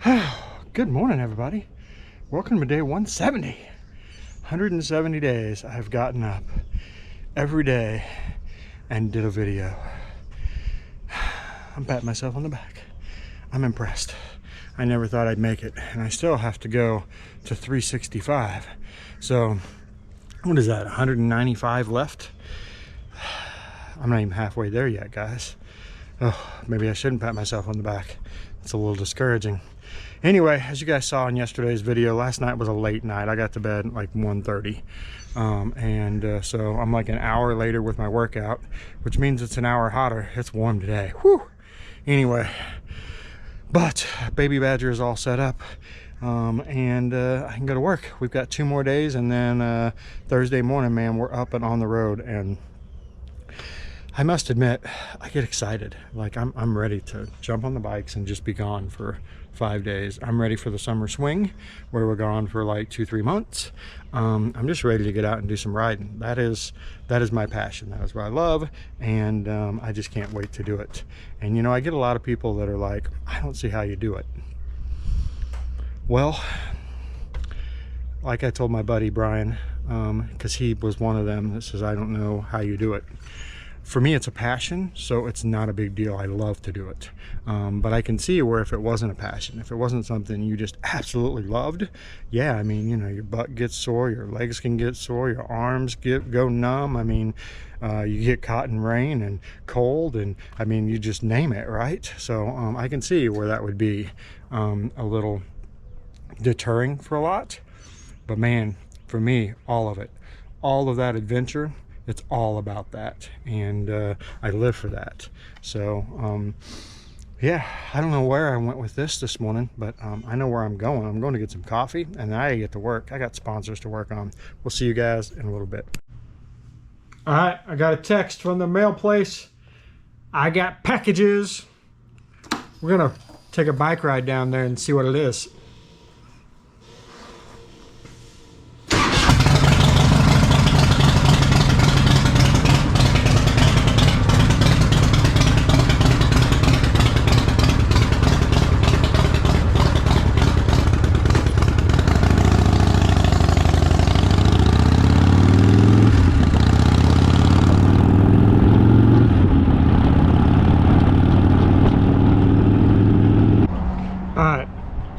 Good morning, everybody. Welcome to day 170. 170 days I've gotten up every day and did a video. I'm patting myself on the back. I'm impressed. I never thought I'd make it, and I still have to go to 365. So, what is that, 195 left? I'm not even halfway there yet, guys. Oh, maybe I shouldn't pat myself on the back. It's a little discouraging. Anyway, as you guys saw in yesterday's video, last night was a late night. I got to bed at like 1:30. So I'm like an hour later with my workout, which means it's an hour hotter. It's warm today. Whew. Anyway, but baby badger is all set up. I can go to work. We've got 2 more days, and then Thursday morning, man, we're up and on the road. And I must admit, I get excited. Like I'm ready to jump on the bikes and just be gone for 5 days. I'm ready for the summer swing, where we're gone for like 2-3 months. I'm just ready to get out and do some riding. That is my passion. That is what I love, and I just can't wait to do it. And you know, I get a lot of people that are like, I don't see how you do it. Well, like I told my buddy Brian, because he was one of them that says, I don't know how you do it. For me, it's a passion, so it's not a big deal. I love to do it. But I can see where if it wasn't a passion, if it wasn't something you just absolutely loved, yeah, I mean, you know, your butt gets sore, your legs can get sore, your arms go numb. I mean, you get caught in rain and cold, and I mean, you just name it, right? So I can see where that would be a little deterring for a lot. But man, for me, all of that adventure, it's all about that, and I live for that. So yeah, I don't know where I went with this morning, but I know where I'm going. I'm going to get some coffee, and then I get to work. I got sponsors to work on. We'll see you guys in a little bit. All right, I got a text from the mail place. I got packages. We're gonna take a bike ride down there and see what it is.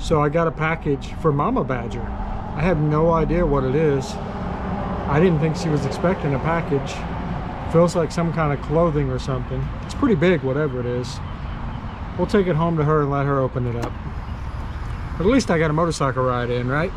So I got a package for Mama Badger. I have no idea what it is. I didn't think she was expecting a package. Feels like some kind of clothing or something. It's pretty big, whatever it is. We'll take it home to her and let her open it up. But at least I got a motorcycle ride in, right?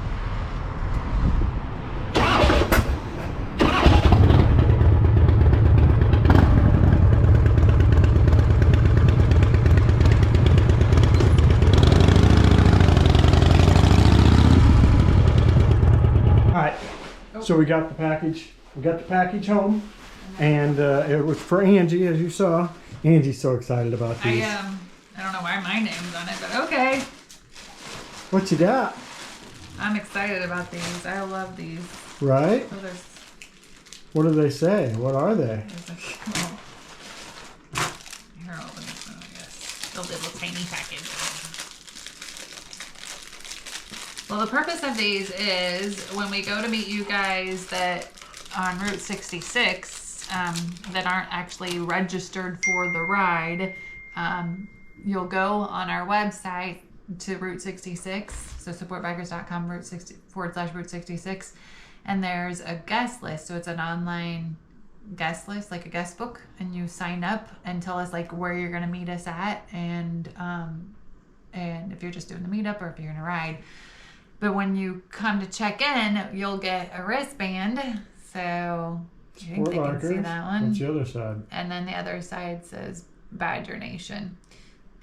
So we got the package home, and it was for Angie, as you saw. Angie's so excited about these. I don't know why my name's on it, but okay. What you got? I'm excited about these. I love these. Right? Oh, what do they say? What are they? Here, I'll open this one, I guess. The little tiny package. Well, the purpose of these is when we go to meet you guys that on Route 66 that aren't actually registered for the ride, you'll go on our website to Route 66, so supportbikers.com /Route 66, and there's a guest list. So it's an online guest list, like a guest book, and you sign up and tell us like where you're going to meet us at, and if you're just doing the meetup or if you're going to ride. But when you come to check in, you'll get a wristband. So you think they can see that one. What's the other side? And then the other side says Badger Nation.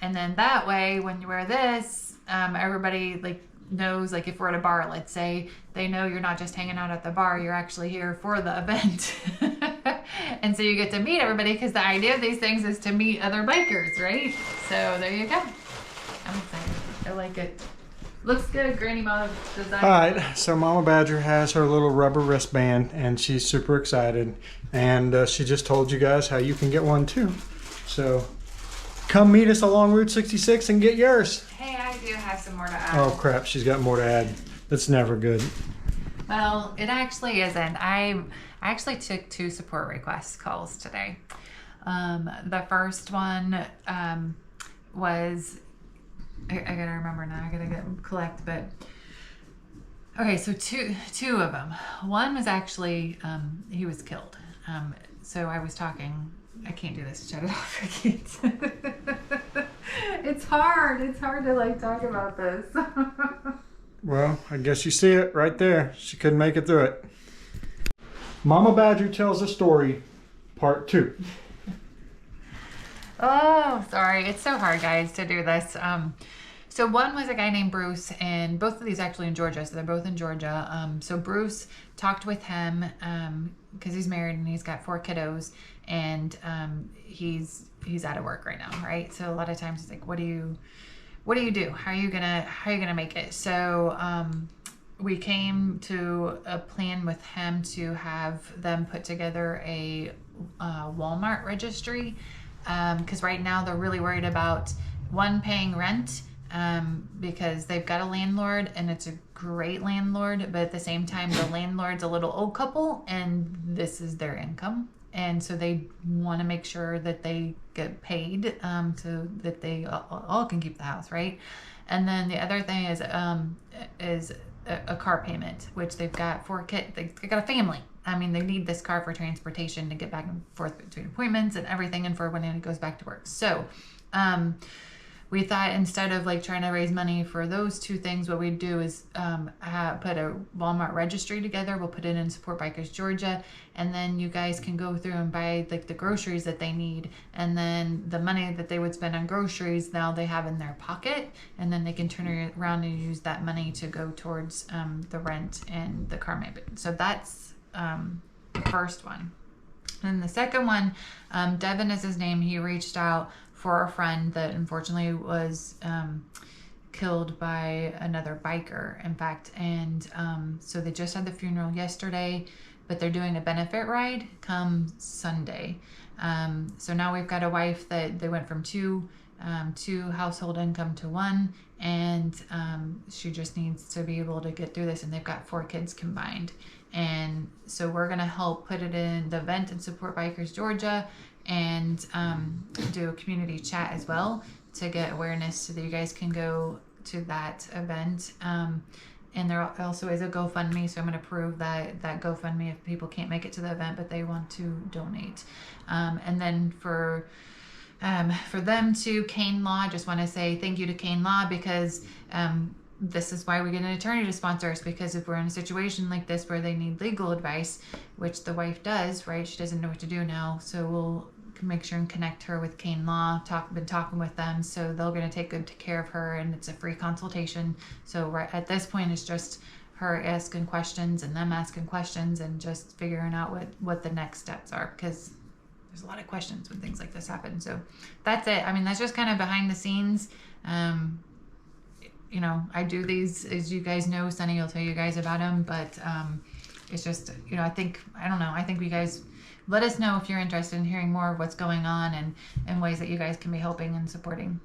And then that way, when you wear this, everybody like knows, like if we're at a bar, let's say, they know you're not just hanging out at the bar, you're actually here for the event. And so you get to meet everybody, because the idea of these things is to meet other bikers, right? So there you go. I'm excited. I like it. Looks good, Granny Mom design. All right, so Mama Badger has her little rubber wristband, and she's super excited. And she just told you guys how you can get one too. So come meet us along Route 66 and get yours. Hey, I do you has some more to add. Oh crap, she's got more to add. That's never good. Well, it actually isn't. I actually took 2 support request calls today. The first one was, I gotta remember now, I gotta collect, but okay, so two of them. One was actually, he was killed. So I was talking, I can't do this, shut it off, I can't. It's hard to like talk about this. Well, I guess you see it right there. She couldn't make it through it. Mama Badger tells a story, part 2. Oh, sorry. It's so hard, guys, to do this. So one was a guy named Bruce, and both of these actually in Georgia. So they're both in Georgia. So Bruce talked with him because he's married and he's got 4 kiddos, and he's out of work right now, right? So a lot of times it's like, what do you do? How are you gonna make it? So we came to a plan with him to have them put together a Walmart registry, because right now they're really worried about paying rent, because they've got a landlord and it's a great landlord, but at the same time the landlord's a little old couple and this is their income, and so they want to make sure that they get paid, so that they all can keep the house, right? And then the other thing is a car payment, which they've got 4 kids. They've got a family. I mean, they need this car for transportation to get back and forth between appointments and everything, and for when he goes back to work. So we thought instead of like trying to raise money for those 2 things, what we'd do is put a Walmart registry together. We'll put it in Support Bikers Georgia, and then you guys can go through and buy like the groceries that they need, and then the money that they would spend on groceries now they have in their pocket, and then they can turn it around and use that money to go towards the rent and the car payment. So that's the first one. And the second one, Devin is his name. He reached out for a friend that unfortunately was killed by another biker, in fact. And so they just had the funeral yesterday, but they're doing a benefit ride come Sunday. So now we've got a wife that they went from two household income to 1, and she just needs to be able to get through this, and they've got 4 kids combined. And so we're going to help put it in the event and Support Bikers Georgia, and do a community chat as well to get awareness so that you guys can go to that event. And there also is a GoFundMe, so I'm going to prove that GoFundMe if people can't make it to the event but they want to donate. And then for them to Kaine Law, I just want to say thank you to Kaine Law, because this is why we get an attorney to sponsor us, because if we're in a situation like this where they need legal advice, which the wife does, right? She doesn't know what to do now, so we'll make sure and connect her with Kaine Law. Been talking with them, so they're going to take good care of her, and it's a free consultation. So right at this point, it's just her asking questions and them asking questions, and just figuring out what the next steps are, because there's a lot of questions when things like this happen. So that's it. I mean, that's just kind of behind the scenes. You know, I do these, as you guys know, Sunny will tell you guys about them, but it's just, you know, I think you guys let us know if you're interested in hearing more of what's going on and ways that you guys can be helping and supporting.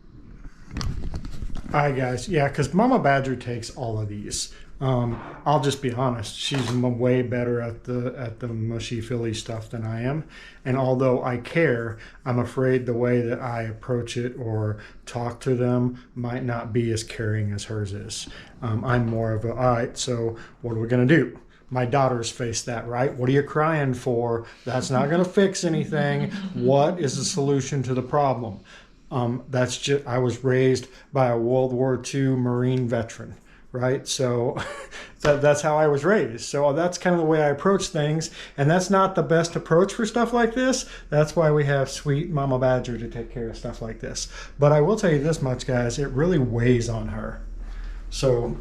Hi guys, yeah, because Mama Badger takes all of these. I'll just be honest, she's way better at the mushy Philly stuff than I am, and although I care, I'm afraid the way that I approach it or talk to them might not be as caring as hers is. I'm more of a, all right, so what are we gonna do? My daughters face that, right? What are you crying for? That's not gonna fix anything. What is the solution to the problem? That's just, I was raised by a World War II Marine veteran, right? So that's how I was raised. So that's kind of the way I approach things. And that's not the best approach for stuff like this. That's why we have sweet Mama Badger to take care of stuff like this. But I will tell you this much, guys, it really weighs on her. So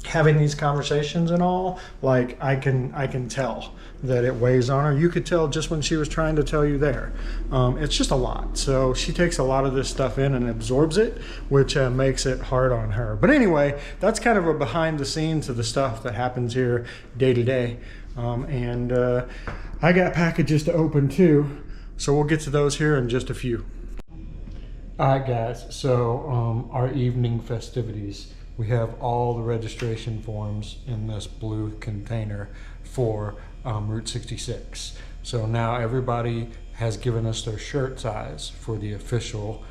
having these conversations and all, like I can tell that it weighs on her. You could tell just when she was trying to tell you there. It's just a lot. So she takes a lot of this stuff in and absorbs it, which makes it hard on her. But anyway, that's kind of a behind the scenes of the stuff that happens here day to day. And I got packages to open too, so we'll get to those here in just a few. All right, guys, so our evening festivities. We have all the registration forms in this blue container for Route 66. So now everybody has given us their shirt size for the official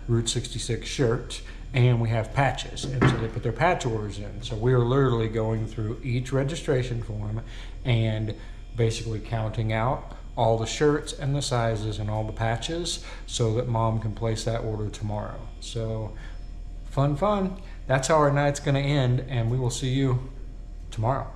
Route 66 shirt, and we have patches, and so they put their patch orders in. So we are literally going through each registration form and basically counting out all the shirts and the sizes and all the patches so that Mom can place that order tomorrow. So fun. That's how our night's gonna end, and we will see you tomorrow.